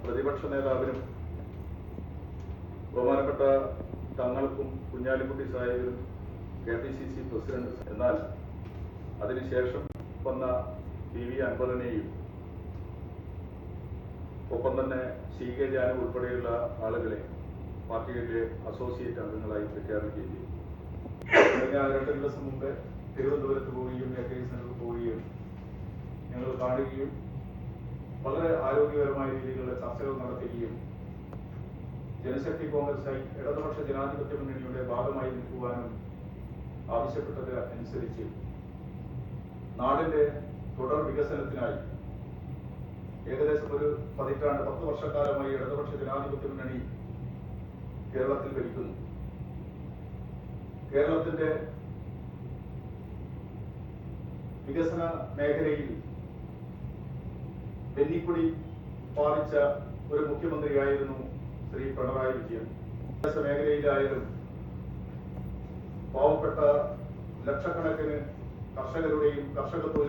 പ്രതിപക്ഷ നേതാവിനും ബഹുമാനപ്പെട്ട തങ്ങൾക്കും Kunhalikutty സാഹിബിനും KPCC president, എന്നാൽ അതിനുശേഷം വന്ന PV അൻവറിനെയും ഒപ്പം തന്നെ CK ജാനു ഉൾപ്പെടെയുള്ള ആളുകളെ പാർട്ടിയിലെ അസോസിയേറ്റ് അംഗങ്ങളായി പ്രഖ്യാപിക്കുകയും ചെയ്തു. കഴിഞ്ഞ 2 ദിവസം മുമ്പ് തിരുവനന്തപുരത്ത് പോവുകയും സെന്ററിൽ പോവുകയും ഞങ്ങൾ കാണുകയും വളരെ ആരോഗ്യകരമായ രീതിയിലുള്ള ചർച്ചകൾ നടത്തുകയും ജനശക്തി കോൺഗ്രസ് ഇടതുപക്ഷ ജനാധിപത്യ മുന്നണിയുടെ ഭാഗമായി നിൽക്കുവാനും ആവശ്യപ്പെട്ടത് അനുസരിച്ച് നാടിന്റെ തുടർ വികസനത്തിനായി ഏകദേശം ഒരു 10 വർഷക്കാലമായി ഇടതുപക്ഷ ജനാധിപത്യ മുന്നണി കേരളത്തിൽ ഭരിക്കുന്നു. കേരളത്തിന്റെ വികസന മേഖലയിൽ വെന്നിക്കൊടി പാലിച്ച ഒരു മുഖ്യമന്ത്രിയായിരുന്നു ശ്രീ പിണറായി വിജയൻ. വികസന മേഖലയിലായാലും പാവപ്പെട്ട ലക്ഷക്കണക്കിന് കർഷകരുടെയും കർഷക